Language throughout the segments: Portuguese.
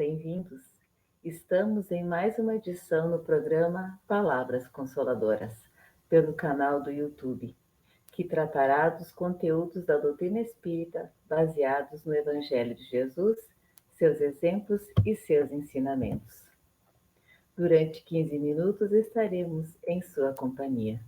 bem-vindos. Estamos em mais uma edição no programa Palavras Consoladoras, pelo canal do YouTube, que tratará dos conteúdos da doutrina espírita baseados no Evangelho de Jesus, seus exemplos e seus ensinamentos. Durante 15 minutos estaremos em sua companhia.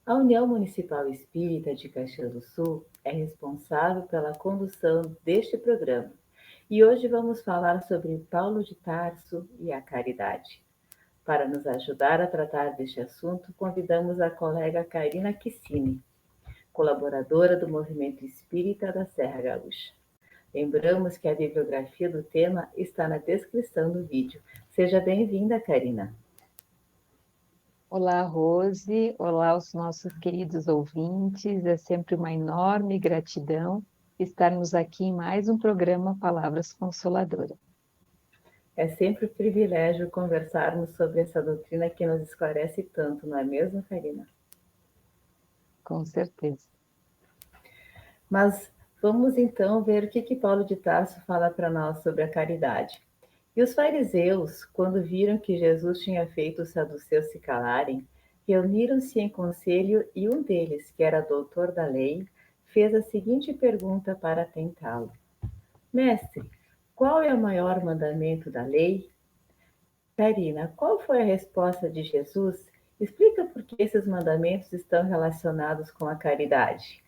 A União Municipal Espírita de Caxias do Sul é responsável pela condução deste programa e hoje vamos falar sobre Paulo de Tarso e a caridade. Para nos ajudar a tratar deste assunto, convidamos a colega Karina Kissini, colaboradora do Movimento Espírita da Serra Gaúcha. Lembramos que a bibliografia do tema está na descrição do vídeo. Seja bem-vinda, Karina. Olá, Rose. Olá aos nossos queridos ouvintes. É sempre uma enorme gratidão estarmos aqui em mais um programa Palavras Consoladoras. É sempre um privilégio conversarmos sobre essa doutrina que nos esclarece tanto, não é mesmo, Karina? Com certeza. Mas vamos então ver o que Paulo de Tarso fala para nós sobre a caridade. E os fariseus, quando viram que Jesus tinha feito os saduceus se calarem, reuniram-se em conselho e um deles, que era doutor da lei, fez a seguinte pergunta para tentá-lo: Mestre, qual é o maior mandamento da lei? Karina, qual foi a resposta de Jesus? Explica por que esses mandamentos estão relacionados com a caridade.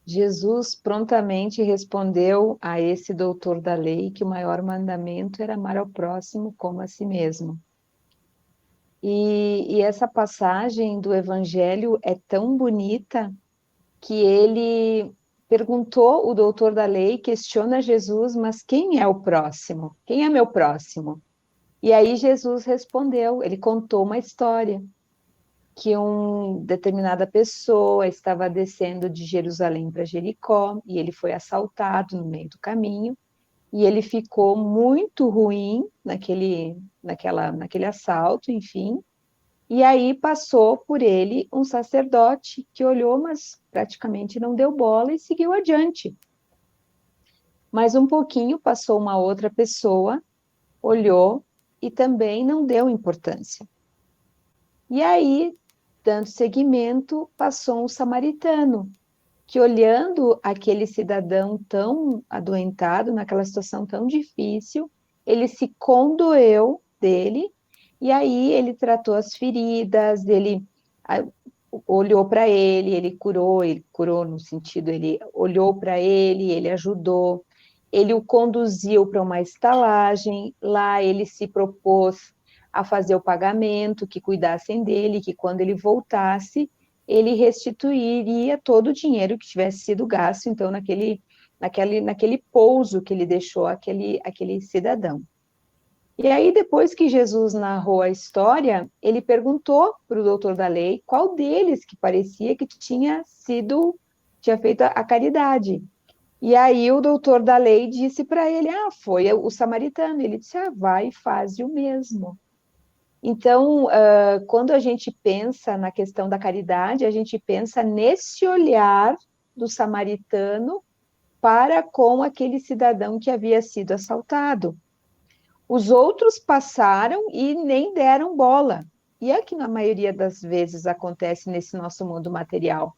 Jesus prontamente respondeu a esse doutor da lei que o maior mandamento era amar ao próximo como a si mesmo. E essa passagem do Evangelho é tão bonita que ele perguntou, o doutor da lei questiona Jesus, mas quem é o próximo? Quem é meu próximo? E aí Jesus respondeu, ele contou uma história, que uma determinada pessoa estava descendo de Jerusalém para Jericó, e ele foi assaltado no meio do caminho, e ele ficou muito ruim naquele assalto, enfim, e aí passou por ele um sacerdote que olhou, mas praticamente não deu bola e seguiu adiante. Mas um pouquinho passou uma outra pessoa, olhou e também não deu importância. E aí, dando seguimento, passou um samaritano, que olhando aquele cidadão tão adoentado, naquela situação tão difícil, ele se condoeu dele, e aí ele tratou as feridas, ele olhou para ele curou no sentido, ele olhou para ele ajudou, ele o conduziu para uma estalagem, lá ele se propôs a fazer o pagamento, que cuidassem dele, que quando ele voltasse, ele restituiria todo o dinheiro que tivesse sido gasto, então, naquele pouso que ele deixou aquele cidadão. E aí, depois que Jesus narrou a história, ele perguntou para o doutor da lei qual deles que parecia que tinha feito a caridade. E aí o doutor da lei disse para ele, foi o samaritano. Ele disse, vai e faz o mesmo. Então, quando a gente pensa na questão da caridade, a gente pensa nesse olhar do samaritano para com aquele cidadão que havia sido assaltado. Os outros passaram e nem deram bola. E é que na maioria das vezes acontece nesse nosso mundo material.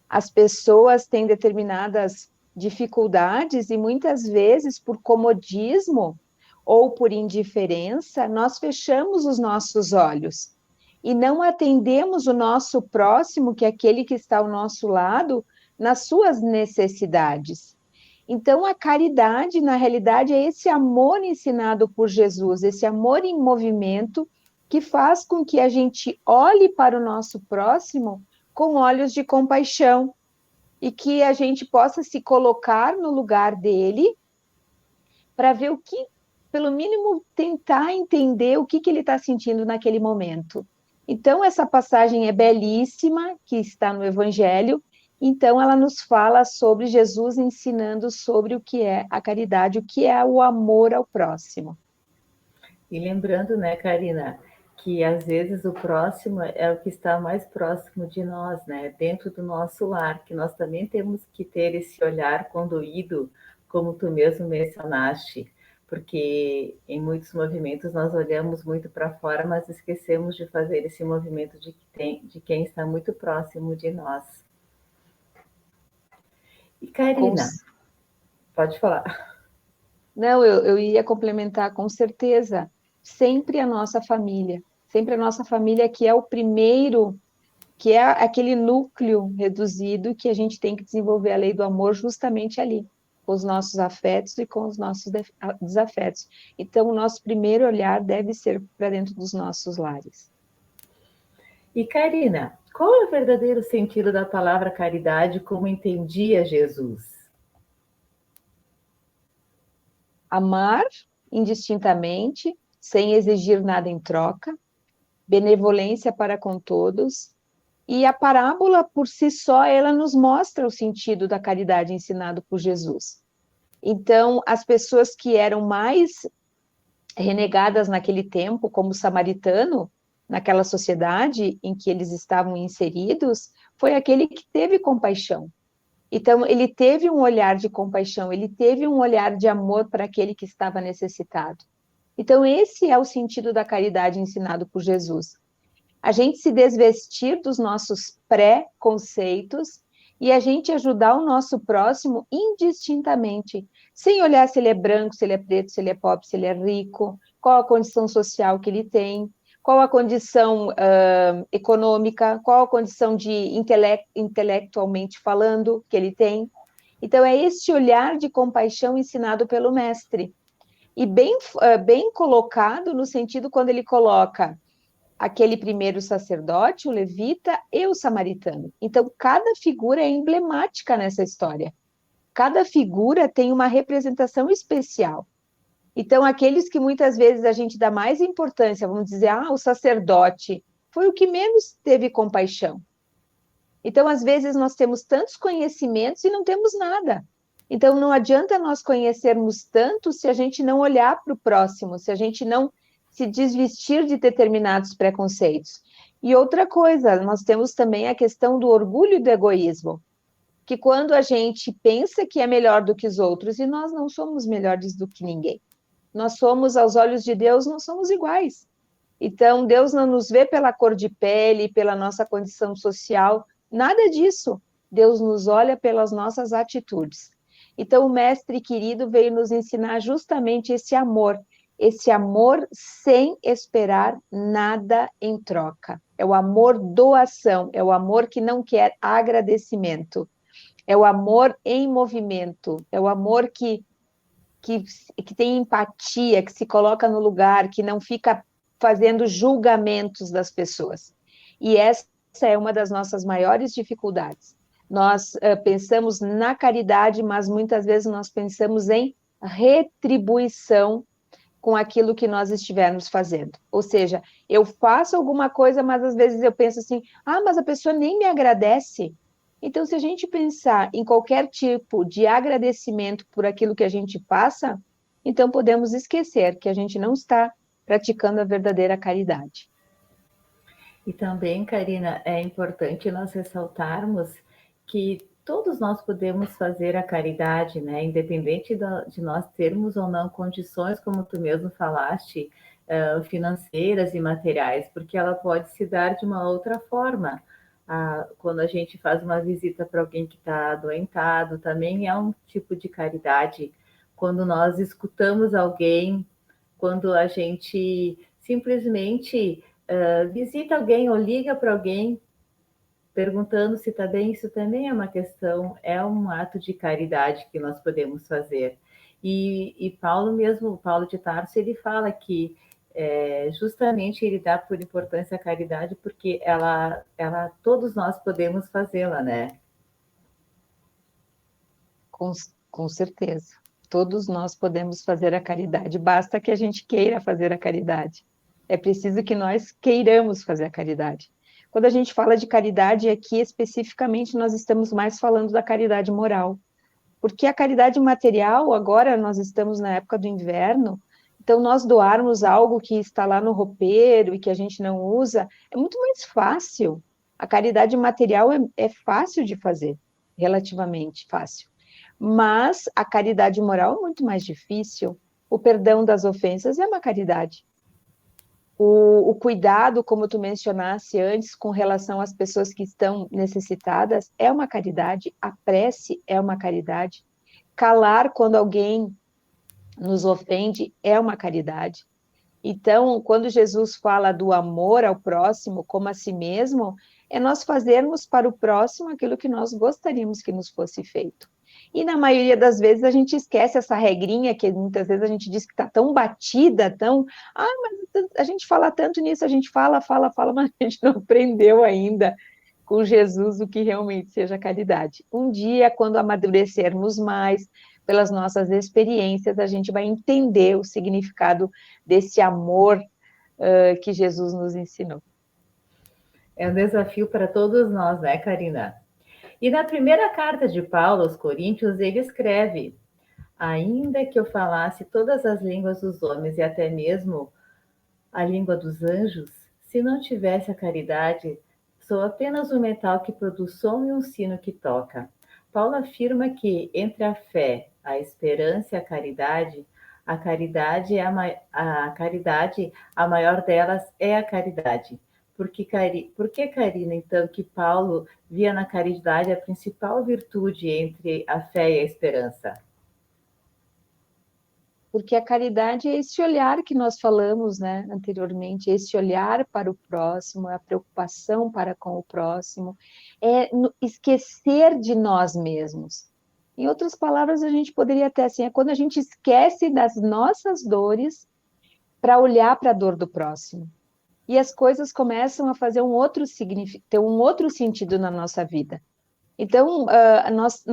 As pessoas têm determinadas dificuldades e muitas vezes por comodismo ou por indiferença, nós fechamos os nossos olhos e não atendemos o nosso próximo, que é aquele que está ao nosso lado, nas suas necessidades. Então, a caridade, na realidade, é esse amor ensinado por Jesus, esse amor em movimento que faz com que a gente olhe para o nosso próximo com olhos de compaixão e que a gente possa se colocar no lugar dele para ver o que, pelo mínimo, tentar entender o que ele está sentindo naquele momento. Então, essa passagem é belíssima, que está no Evangelho. Então, ela nos fala sobre Jesus ensinando sobre o que é a caridade, o que é o amor ao próximo. E lembrando, né, Karina, que às vezes o próximo é o que está mais próximo de nós, né? Dentro do nosso lar, que nós também temos que ter esse olhar conduído, como tu mesmo mencionaste, porque em muitos movimentos nós olhamos muito para fora, mas esquecemos de fazer esse movimento de quem está muito próximo de nós. E Com Karina, pode falar. Não, eu ia complementar com certeza. Sempre a nossa família que é o primeiro, que é aquele núcleo reduzido que a gente tem que desenvolver a lei do amor justamente ali, com os nossos afetos e com os nossos desafetos. Então, o nosso primeiro olhar deve ser para dentro dos nossos lares. E Karina, qual é o verdadeiro sentido da palavra caridade como entendia Jesus? Amar indistintamente, sem exigir nada em troca, benevolência para com todos. E a parábola, por si só, ela nos mostra o sentido da caridade ensinado por Jesus. Então, as pessoas que eram mais renegadas naquele tempo, como o samaritano, naquela sociedade em que eles estavam inseridos, foi aquele que teve compaixão. Então, ele teve um olhar de compaixão, ele teve um olhar de amor para aquele que estava necessitado. Então, esse é o sentido da caridade ensinado por Jesus. A gente se desvestir dos nossos pré-conceitos e a gente ajudar o nosso próximo indistintamente, sem olhar se ele é branco, se ele é preto, se ele é pobre, se ele é rico, qual a condição social que ele tem, qual a condição econômica, qual a condição de intelectualmente falando que ele tem. Então, é este olhar de compaixão ensinado pelo mestre. E bem colocado no sentido quando ele coloca aquele primeiro sacerdote, o levita e o samaritano. Então, cada figura é emblemática nessa história. Cada figura tem uma representação especial. Então, aqueles que muitas vezes a gente dá mais importância, vamos dizer, o sacerdote foi o que menos teve compaixão. Então, às vezes, nós temos tantos conhecimentos e não temos nada. Então, não adianta nós conhecermos tanto se a gente não olhar para o próximo, se a gente não se desvestir de determinados preconceitos. E outra coisa, nós temos também a questão do orgulho e do egoísmo, que quando a gente pensa que é melhor do que os outros, e nós não somos melhores do que ninguém. Nós somos, aos olhos de Deus, não somos iguais. Então, Deus não nos vê pela cor de pele, pela nossa condição social, nada disso. Deus nos olha pelas nossas atitudes. Então, o Mestre querido veio nos ensinar justamente esse amor sem esperar nada em troca. É o amor doação, é o amor que não quer agradecimento, é o amor em movimento, é o amor que tem empatia, que se coloca no lugar, que não fica fazendo julgamentos das pessoas. E essa é uma das nossas maiores dificuldades. Nós pensamos na caridade, mas muitas vezes nós pensamos em retribuição com aquilo que nós estivermos fazendo. Ou seja, eu faço alguma coisa, mas às vezes eu penso assim, mas a pessoa nem me agradece. Então, se a gente pensar em qualquer tipo de agradecimento por aquilo que a gente passa, então podemos esquecer que a gente não está praticando a verdadeira caridade. E também, Karina, é importante nós ressaltarmos que todos nós podemos fazer a caridade, né? Independente de nós termos ou não condições, como tu mesmo falaste, financeiras e materiais, porque ela pode se dar de uma outra forma. Quando a gente faz uma visita para alguém que está adoentado, também é um tipo de caridade. Quando nós escutamos alguém, quando a gente simplesmente visita alguém ou liga para alguém perguntando se está bem, isso também é uma questão, é um ato de caridade que nós podemos fazer. E Paulo mesmo, Paulo de Tarso, ele fala que justamente ele dá por importância a caridade porque todos nós podemos fazê-la, né? Com certeza. Todos nós podemos fazer a caridade, basta que a gente queira fazer a caridade. É preciso que nós queiramos fazer a caridade. Quando a gente fala de caridade aqui, especificamente, nós estamos mais falando da caridade moral. Porque a caridade material, agora nós estamos na época do inverno, Então, nós doarmos algo que está lá no roupeiro e que a gente não usa, é muito mais fácil. A caridade material é fácil de fazer, relativamente fácil. Mas a caridade moral é muito mais difícil. O perdão das ofensas é uma caridade. O cuidado, como tu mencionaste antes, com relação às pessoas que estão necessitadas, é uma caridade. A prece é uma caridade. Calar quando alguém nos ofende é uma caridade. Então, quando Jesus fala do amor ao próximo como a si mesmo, é nós fazermos para o próximo aquilo que nós gostaríamos que nos fosse feito. E na maioria das vezes a gente esquece essa regrinha que muitas vezes a gente diz que está tão batida, mas a gente fala tanto nisso, a gente fala, mas a gente não aprendeu ainda com Jesus o que realmente seja caridade. Um dia, quando amadurecermos mais, pelas nossas experiências, a gente vai entender o significado desse amor que Jesus nos ensinou. É um desafio para todos nós, né, Karina? E na primeira carta de Paulo aos Coríntios, ele escreve: ainda que eu falasse todas as línguas dos homens e até mesmo a língua dos anjos, se não tivesse a caridade, sou apenas um metal que produz som e um sino que toca. Paulo afirma que entre a fé, a esperança e a caridade, a maior delas é a caridade. Por que, Karina, então, que Paulo via na caridade a principal virtude entre a fé e a esperança? Porque a caridade é esse olhar que nós falamos, né, anteriormente, esse olhar para o próximo, a preocupação para com o próximo, é esquecer de nós mesmos. Em outras palavras, a gente poderia até assim, é quando a gente esquece das nossas dores para olhar para a dor do próximo. E as coisas começam a fazer ter um outro sentido na nossa vida. Então, nós,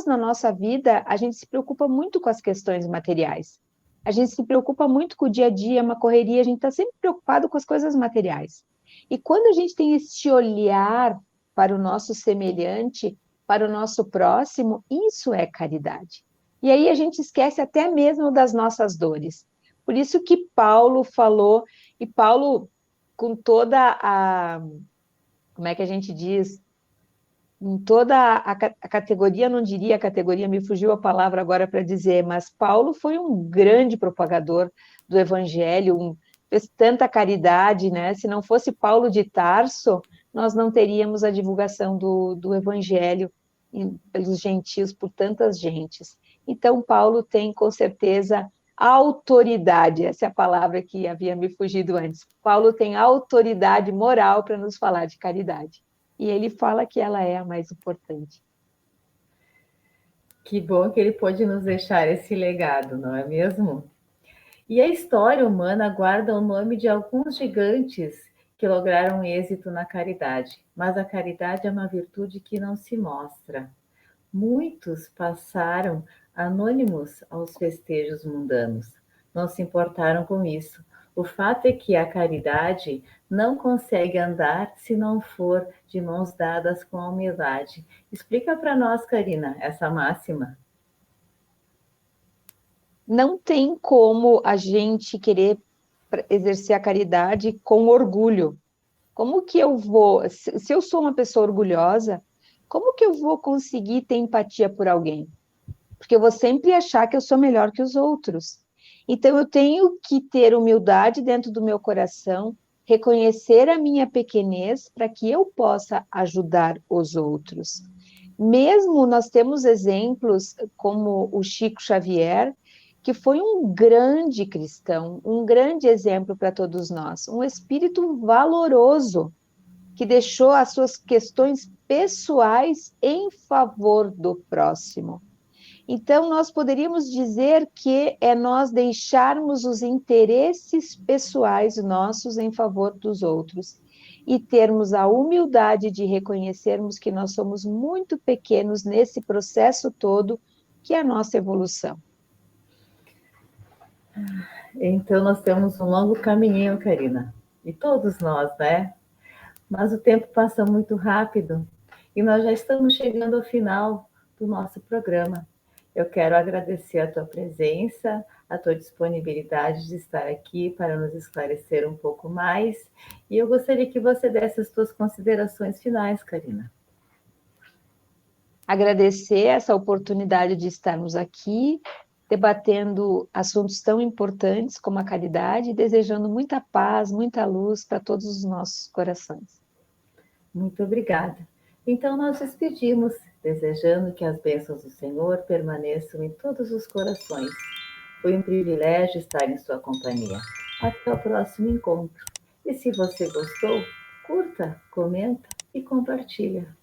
na nossa vida, a gente se preocupa muito com as questões materiais. A gente se preocupa muito com o dia a dia, uma correria, a gente está sempre preocupado com as coisas materiais. E quando a gente tem esse olhar para o nosso semelhante, para o nosso próximo, isso é caridade. E aí a gente esquece até mesmo das nossas dores. Por isso que Paulo falou, e Paulo, com toda como é que a gente diz? Em toda a categoria, não diria a categoria, me fugiu a palavra agora para dizer, mas Paulo foi um grande propagador do evangelho, fez tanta caridade, né? Se não fosse Paulo de Tarso, nós não teríamos a divulgação do evangelho pelos gentios, por tantas gentes. Então, Paulo tem, com certeza, autoridade, essa é a palavra que havia me fugido antes. Paulo tem autoridade moral para nos falar de caridade. E ele fala que ela é a mais importante. Que bom que ele pôde nos deixar esse legado, não é mesmo? E a história humana guarda o nome de alguns gigantes que lograram êxito na caridade, mas a caridade é uma virtude que não se mostra. Muitos passaram anônimos aos festejos mundanos, não se importaram com isso. O fato é que a caridade não consegue andar se não for de mãos dadas com a humildade. Explica para nós, Karina, essa máxima. Não tem como a gente querer exercer a caridade com orgulho. Como que eu vou, se eu sou uma pessoa orgulhosa, como que eu vou conseguir ter empatia por alguém? Porque eu vou sempre achar que eu sou melhor que os outros. Então, eu tenho que ter humildade dentro do meu coração, reconhecer a minha pequenez para que eu possa ajudar os outros. Mesmo nós temos exemplos como o Chico Xavier, que foi um grande cristão, um grande exemplo para todos nós, um espírito valoroso, que deixou as suas questões pessoais em favor do próximo. Então, nós poderíamos dizer que é nós deixarmos os interesses pessoais nossos em favor dos outros e termos a humildade de reconhecermos que nós somos muito pequenos nesse processo todo, que é a nossa evolução. Então, nós temos um longo caminho, Karina, e todos nós, né? Mas o tempo passa muito rápido e nós já estamos chegando ao final do nosso programa. Eu quero agradecer a tua presença, a tua disponibilidade de estar aqui para nos esclarecer um pouco mais. E eu gostaria que você desse as tuas considerações finais, Karina. Agradecer essa oportunidade de estarmos aqui, debatendo assuntos tão importantes como a caridade, e desejando muita paz, muita luz para todos os nossos corações. Muito obrigada. Então, nós despedimos, desejando que as bênçãos do Senhor permaneçam em todos os corações. Foi um privilégio estar em sua companhia. Até o próximo encontro. E se você gostou, curta, comenta e compartilha.